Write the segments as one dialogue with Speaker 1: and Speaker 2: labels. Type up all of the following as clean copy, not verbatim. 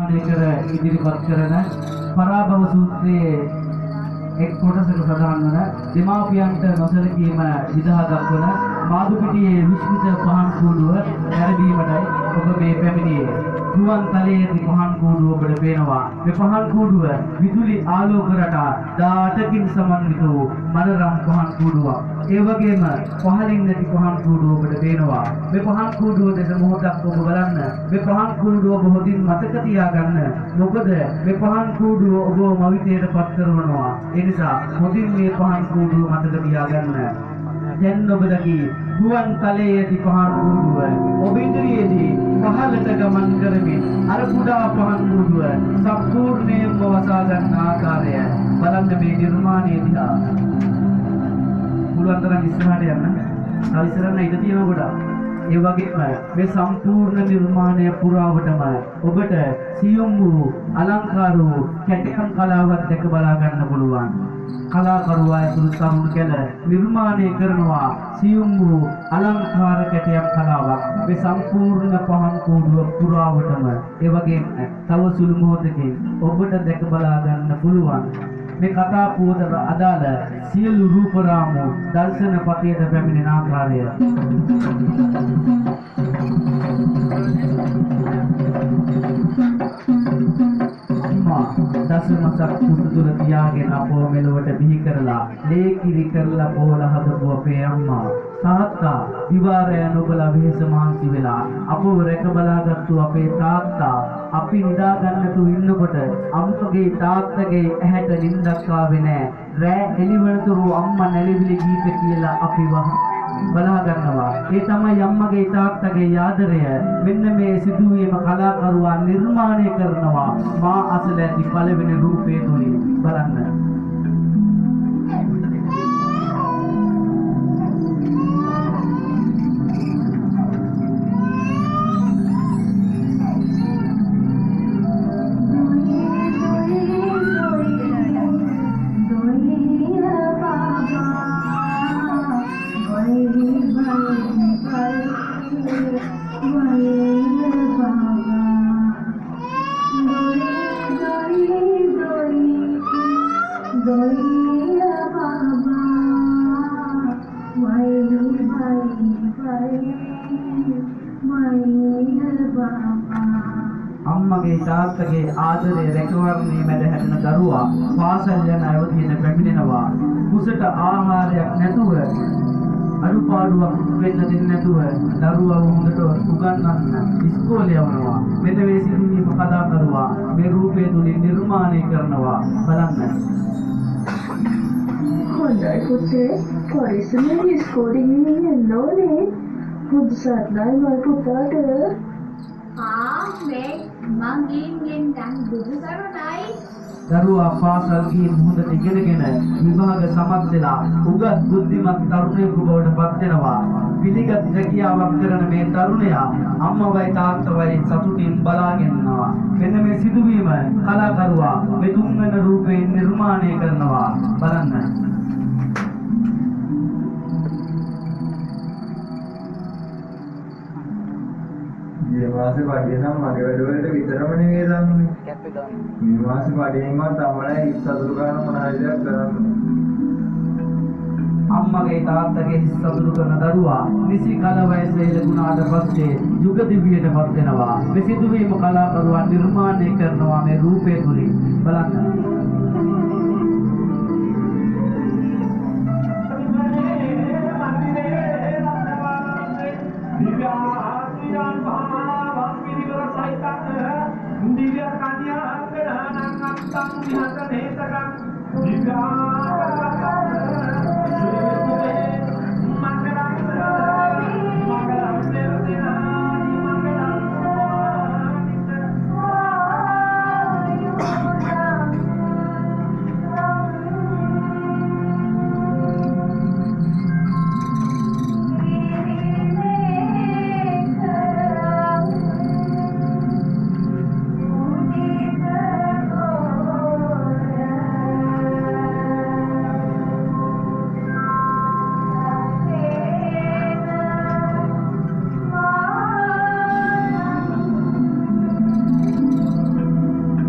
Speaker 1: නිර්මාණය කර ඉදිරිපත් කරන පරාභව සූත්‍රයේ එක් කොටසක සඳහන් වන දෙමාපියන්ට නොසලකීම විදහා දක්වන මාදුපිටියේ විශ්මිත පහන් කූඩුව නැරඹීමටයි ඔබ මේ පැමිණියේ. ගුවන් තලයේ පහන් කූඩුව ඔබට පේනවා. මේ පහන් කූඩුව විදුලි ආලෝක රටා 18කින් සමන්විත වූ මනරම් පහන් කූඩුවක්. ඒ වගේම පහලින් නැති පහන් කූඩුව ඔබට පේනවා. මේ පහන් කූඩුව දෙස මොහොතක් ඔබ බලන්න. මේ පහන් කූඩුව ඔබ හොඳින් මතක තියාගන්න. මොකද මේ පහන් කූඩුව ඔබ මවිතයට පත් කරනවා. ඒ නිසා හොඳින් මේ පහන් කූඩුව මතක තියාගන්න. දැන් ඔබ දකි ගුවන් තලයේදී පහන් කූඩුව ඔබ ඉදිරියේදී පහළට ගමන් කරමින් අර කුඩා පහන් කූඩුව සම්පූර්ණයෙන්ම වසා ගන්න ආකාරය බලන්න මේ නිර්මාණය දිහා. පුළුවන් තරම් ඉස්සරහට යන්න. තව ඉස්සරහට ඉඳ තියෙනවා ගොඩක්. ඒ වගේම මේ සම්පූර්ණ නිර්මාණය පුරාවටම ඔබට සියුම් වූ අලංකාර වූ කැටයම් කලාවක් දැක බලා ගන්න පුළුවන්. කලාකරුවා ඇතුළු තරුණ කැල නිර්මාණය කරනවා සියුම් වූ අලංකාර කැටයම් කලාවක් මේ සම්පූර්ණ පහන් කූඩුව පුරාවටම. ඒ වගේම තව සුළු මොහොතකින් ඔබට දැක බලා ගන්න පුළුවන් මේ කතා පුවතට අදාළ සියලු රූප රාමු දර්ශන පතයට පැමිණෙන ආකාරය. දසමසක් පුදුදුර තියාගෙන අපව මෙලොවට බිහි කරලා ලේකිරි කරලා පොළ හදපු අපේ අම්මා තාත්තා දිවාරය නොබලා වෙහෙස මහන්සි වෙලා අපව රැක බලාගත්තු අපේ තාත්තා අපි නිදා ගන්නතු ඉන්නකොට අම්මගේ තාත්තගේ ඇහැට නිින්දක් ආවේ නැහැ. රෑ එළිවෙනතුරු අම්මා නැලිවිලි ගීත කියලා අපි බලා ගන්නවා. ඒ තමයි අම්මගේ තාත්තගේ ආදරය. මෙන්න මේ සිදුවීම කලාකරුවා නිර්මාණය කරනවා මා අසල ඇති පළවෙනි රූපේ තුලින්. බලන්න. අම්මගේ තාත්තගේ ආදරය රැකවරණය මැද හැදෙන දරුවා පාසල් යන අවධියට පැමිණෙනවා. කුසට ආහාරයක් නැතුව අඩුපාඩුවක් වෙන්න දෙන්නේ නැතුව දරුවා හොඳට උගන්වන්න ඉස්කෝලේ යවනවා. මෙන්න මේ සිදුවීම කලාකරුවා මේ රූපය තුලින් නිර්මාණය කරනවා. බලන්න.
Speaker 2: හොඳයි පුතේ, පරිස්සමෙන් ඉස්කෝලේ යන්න ඕනේ. පුදු සත්නයි මල් පුතාට.
Speaker 3: මේ මං ගින් දැන් බුදු සරණයි.
Speaker 1: දරුවා පාසල් ගිහින් හොඳට ඉගෙනගෙන විභාග සමත් වෙලා උගත් බුද්ධිමත් තරුණයෙකු බවට පත් වෙනවා. පිළිගත් රැකියාවක් කරන මේ තරුණයා අම්මවයි තාත්තවයි සතුටින් බලාගෙන ඉන්නවා. මෙන්න මේ සිදුවීම කලාකරුවා මේ තුන්වන රූපයෙන් නිර්මාණය කරනවා. බලන්න.
Speaker 4: මේ මාසේ වඩේ නම් මගේ වැඩවලට විතරම නෙවෙයි දාන්නේ. මේ මාසේ වඩේම තමයි සතුටු ගන්න මොනවද කරන්නේ.
Speaker 1: අම්මගේ තාත්තගේ සතුටු කරන දරුවා නිසි කල වයසේ ලැබුණාට පස්සේ යුග දිවියට පත් වෙනවා. මේ සිදුවීම කලාකරුවා නිර්මාණය කරනවා මේ රූපය තුලින්. බලන්න.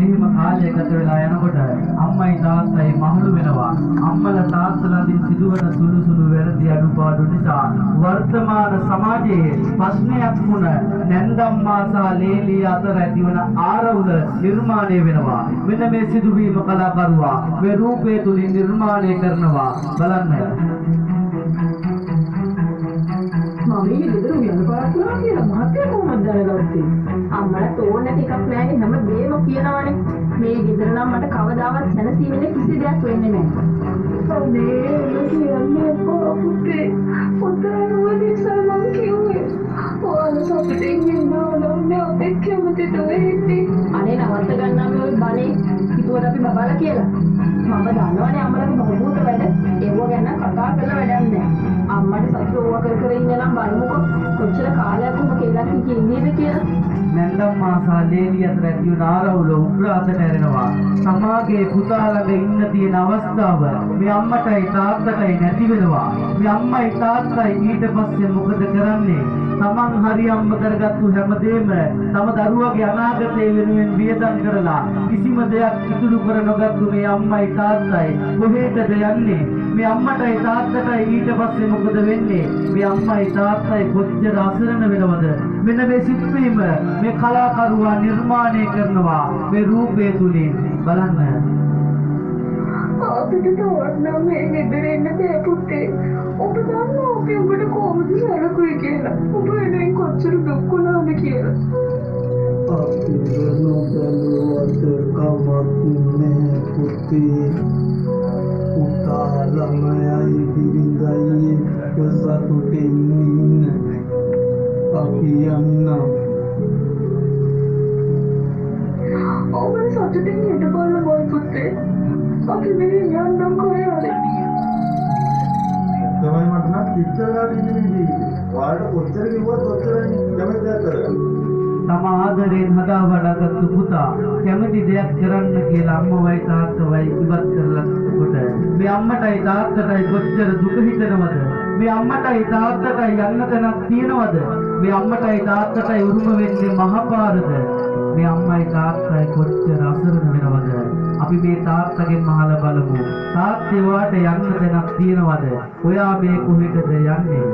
Speaker 1: මෙහෙම කාලය ගත වෙලා යනකොට අම්මයි තාත්තයි මහලු වෙනවා. අම්මලා තාත්තලාගෙන් සිදුවන සුළු සුළු වැරදි අඩුපාඩු නිසා වර්තමාන සමාජයේ ප්‍රශ්නයක් වුණ නැන්දම්මා සහ ලේලිය අතර ඇතිවන ආරවුල නිර්මාණය වෙනවා. මෙන්න මේ සිදුවීම කලාකරුවා මේ රූපය තුලින් නිර්මාණය කරනවා. බලන්න.
Speaker 2: මම මේ ගෙදර උයන පාරක් වුණා කියලා මහත්තයා කොහොමද දැනගත්තේ? අම්මලා තෝරන ටිකක් නෑනේ හැම දෙයක්ම කියනවනේ. මේ ගෙදර නම් මට කවදාවත් සැනසීමේ කිසි දෙයක් වෙන්නේ නෑ. අනේ කියන්නේ පුතේ පුතේ වදිසා මම කිව්වේ. ඔයාලා සතුටින් ඉන්නවා නම් අපේ කැමති දෙයක්. අනේ නවත්ත ගන්නම් ඔය බනේ හිතුවට අපි බබාලා කියලා. මම දන්නවනේ අම්මලාගේ බහූත වැඩ ඒව ගැන කතා කරලා වැඩක් නෑ. අම්මට සතුට ඕවා කර කර ඉන්න නම් බලමුකෝ කොච්චර කාලයක් ඔබ කෙල්ලක් ඉන්නේද කියලා.
Speaker 1: නැන්දම්මා සහ ලේලිය අතර ඇති වුණ ආරවුල උග්‍ර අතට ඇරෙනවා. සමාගයේ පුතා ළඟ ඉන්න තියෙන අවස්ථාව මේ අම්මටයි තාත්තටයි නැති වෙනවා. මේ අම්මයි තාත්තයි ඊට පස්සේ මොකද කරන්නේ? තමන් හරි අම්ම කරගත්තු හැමදේම තම දරුවගේ අනාගතය වෙනුවෙන් වියදම් කරලා කිසිම දෙයක් ඉතුරු කර නොගත්තු මේ අම්මයි තාත්තයි කොහෙටද යන්නේ? මේ අම්මටයි තාත්තටයි ඊට පස්සේ මොකද වෙන්නේ? මේ අම්මයි තාත්තයි කොච්චර අසරණ වෙනවද? මෙන්න මේ සිතුවීම මේ කලාකරුවා නිර්මාණය කරනවා මේ රූපය තුලින්. බලන්න.
Speaker 2: අපිට තවන්න මේ ගෙදර ඉන්න බෑ පුතේ. ඔබ දන්නවා අපි ඔබට කොහොමද සැලකුවේ කියලා. ඔබ එනෙන් කොච්චර දුක් වුණාද කියලා.
Speaker 5: අපි නොබැලුවට කමක් නෑ පුතේ. පුතා ළමයි බිරිඳයි එක්ක සතුටින් ඉන්න. අපි යන්නම්.
Speaker 2: ඔබට සතුටින් හිටපල්ල බොල් පුතේ. අපි මේ යන්නම් කොහෙද?
Speaker 4: තමයි මට නම් පිටතලා ඉන්නේ. වාඩ කොච්චර කිව්වත් ඔච්චරයි කැමතිද කරගන්න.
Speaker 1: තම ආදරයෙන් හදා වඩාගත්තු පුතා කැමති දෙයක් කරන්න කියලා අම්මවයි තාත්තවයි ඉවත් කරලා කොට මේ අම්මටයි තාත්තටයි කොච්චර දුක හිතෙනවද? මේ අම්මටයි තාත්තටයි යන්න තැනක් තියනවද? මේ අම්මටයි තාත්තටයි උරුම වෙන්නේ මහපාරද? මේ අම්මයි තාත්තයි කොච්චර අසරණ වෙනවද? අපි මේ තාත්තගෙන් අහලා බලමු. තාත්තේ වාට යන්න තැනක් තියනවද? ඔයා මේ කොහෙටද යන්නේ?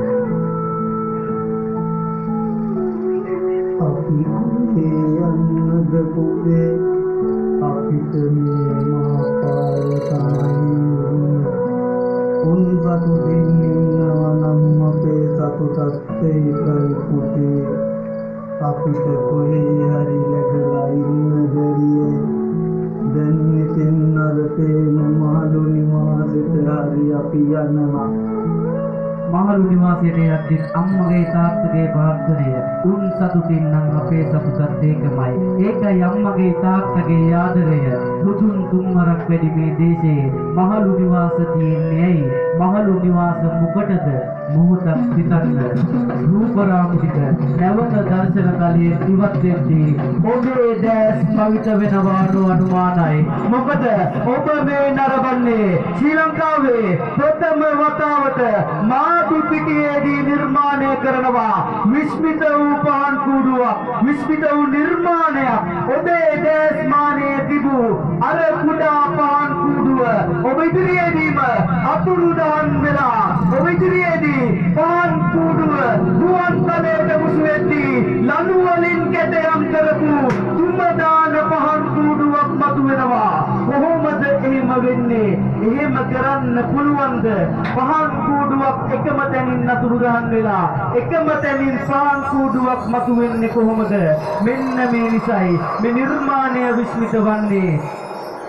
Speaker 5: අපි කොහේ යන්නද පුතේ? අපිට මේ මහපාර තමයි. උන් සතුටින් ඉන්නවා නම් අපේ සතුටත් ඒකයි පුතේ. අපිට කොහේ හරි läගලා ඉන්න බැරිය. දැන් ඉතින් අර පේන මහලු නිවාසෙට හරි අපි යනවා.
Speaker 1: මහලු නිවාසයට යද්දී අම්මගේ තාත්තගේ ප්‍රාර්ථනය උන් සතුටින් නම් අපේ සතුටත් ඒකමයි. ඒකයි අම්මගේ තාත්තගේ ආදරය. මුතුන් තුන්වරක් වැඩි මේ දේශයේ මහලු නිවාස තියෙන්නේ ඇයි? මහලු නිවාස මොකටද? මොහොතක් සිතන්න. රූපරාමුටික නැවත දර්ශන තලයේ ඉවත් වෙද්දී ඔබේ දැස් පවිත වෙනවා අනුමානයි. මොකද ඔබ මේ නරඹන්නේ ශ්‍රී ලංකාවේ ප්‍රථම වතාවට මාදු පිටියේදී නිර්මාණය කරනවා විස්මිත වූ පහන් කූඩුවක්. විස්මිත වූ නිර්මාණයක්. ඔබේ දැස් මානයේ තිබූ අර කුඩා පහන් කූඩුව ඔබ ඉදිරියේදීම අතුරුදහන් වෙලා ඔබ ඉදිරියේදී පහන් කූඩුව ගුවන් තලයට මුසු වෙද්දී ලනු වලින් කැටයම් කරපු තුම්බදාන පහන් කූඩුවක් මතුවෙනවා. කොහොමද එහෙම වෙන්නේ? එහෙම කරන්න පුළුවන්ද? පහන් කූඩුවක් එකම තැනින් අතුරුදහන් වෙලා එකම තැනින් පහන් කූඩුවක් මතුවෙන්නේ කොහොමද? මෙන්න මේ නිසයි මේ නිර්මාණය විස්මිත වන්නේ.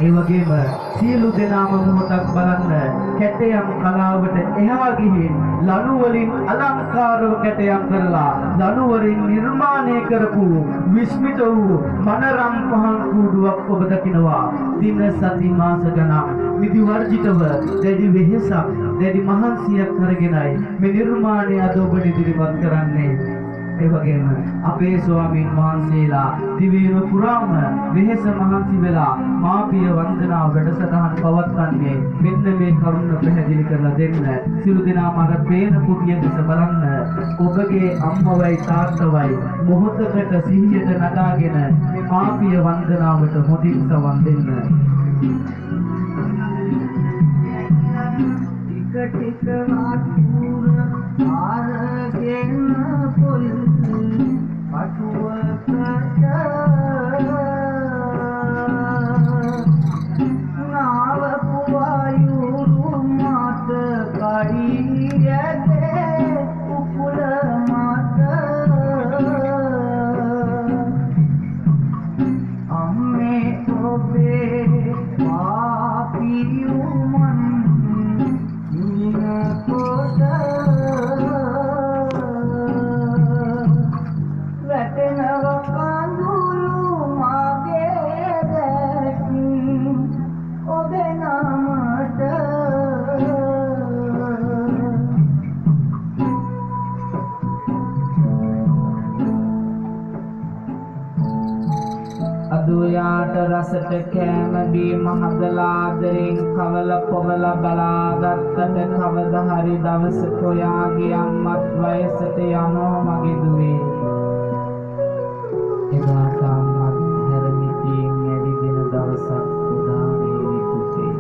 Speaker 1: ඒ වගේම සියලු දෙනාම මොහොතක් බලන්න කැටයම් කලාවට එහා ගිහින් ලනු වලින් අලංකාරව කැටයම් කරලා ලනු වලින් නිර්මාණය කරපු විස්මිත වූ මනරම් පහන් කූඩුවක් ඔබ දකිනවා. දින සති මාස ගණන් විදි වර්ජිතව දැඩි වෙහෙසක් දැඩි මහන්සියක් කරගෙනයි මේ නිර්මාණය අද ඔබ ඉදිරිපත් කරන්නේ. ඒ වගේම අපේ ස්වාමීන් වහන්සේලා දිවයින පුරාම වෙහෙස මහන්සි වෙලා මාපිය වන්දනා වැඩසටහන් පවත්වන්නේ මෙන්න මේ කරුණ පැහැදිලි කරලා දෙන්න. සියලු දෙනාම අර පේන කුටිය දෙස බලන්න. ඔබගේ අම්මවයි තාත්තවයි මොහොතකට සිහියට නගාගෙන මේ මාපිය වන්දනාවට හොඳින් සවන් දෙන්න.
Speaker 5: ටික ටික වතුර ආරගෙන පොල් පටුවකට නාව පුවායුරු මත කඩියදේ උකුල මත අම්මේ ඔබේ පාපියුමන් අදුයාට රසට කෑම බීම හදලා ආදරෙන් කවල පොවල බලාගත්තට කවදා හරි දවසක ඔයාගේ අම්මත් වයසට යනවා මගේ දුවේ. එදාට අම්මත් හැරමිටියෙන් ඇවිදින දවසක් උදා වේවි පුතේ.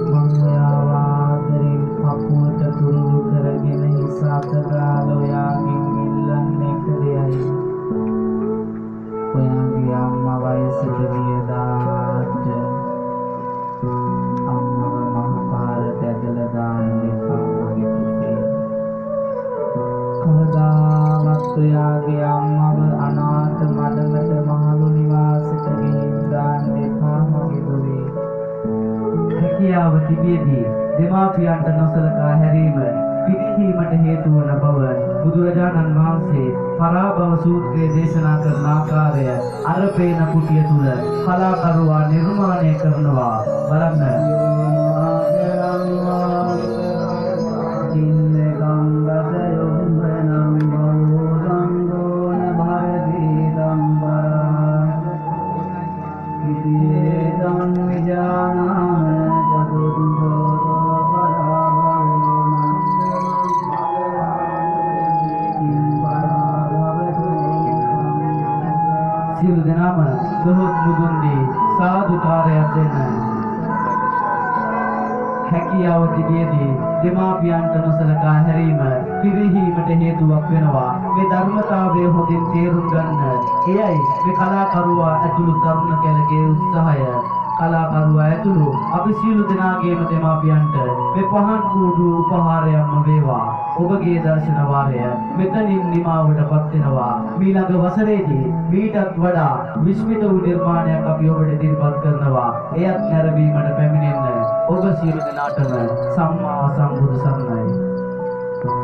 Speaker 5: මම ඔයාව ආදරෙන් පපුවට තුරුළු කරගෙන හිස අත ගාලා ඔයාගෙන් ඉල්ලන්නේ එක දෙයයි. ඔයාගේ අම්මා වයසට ගියදාට අම්මව මහ පාරට ඇදලා දාන්න එපා මගේ පුතේ. කවදාවත් ඔයාගේ අම්මව අනාථ මඩමට මහලු නිවාසෙට ගිහින් දාන්න එපා මගේ දුවේ.
Speaker 1: හැකියාව තිබියදී දෙමාපියන්ට නොසලකා හැරීම පිරිහීමට හේතු වන බව බුදුරජාණන් වහන්සේ පරාභව සූත්‍රයේ දේශනා කරන ආකාරය අර පේන කුටිය තුල කලාකරුවා නිර්මාණය කරනවා බලන්න. සියලු දෙනාම දොහොත් මුදුන්දී සාදුකාරයක් දෙන්න. හැකියාව තිබියදී දෙමාපියන්ට නොසලකා හැරීම පිරිහීමට හේතුවක් වෙනවා. මේ ධර්මතාවය හොඳින් තේරුම් ගන්න. එයයි මේ කලාකරුවා ඇතුළු තරුණ කෙනෙකුගේ උත්සාහය. කලාකරුවා ඇතුළු අපි සියලු දෙනාගේම දෙමාපියන්ට මේ පහන් කූඩු උපහාරයක්ම වේවා. ඔබගේ දර්ශන වාරය මෙතනින් නිමාවටපත් වෙනවා. ඊළඟ වසරේදී මීටත් වඩා විශ්මිත වූ නිර්මාණයක් අපි ඔබට ඉදිරිපත් කරනවා. එයත් නැරඹීමට පැමිණෙන්න ඔබ සියලු දෙනාටම සම්මා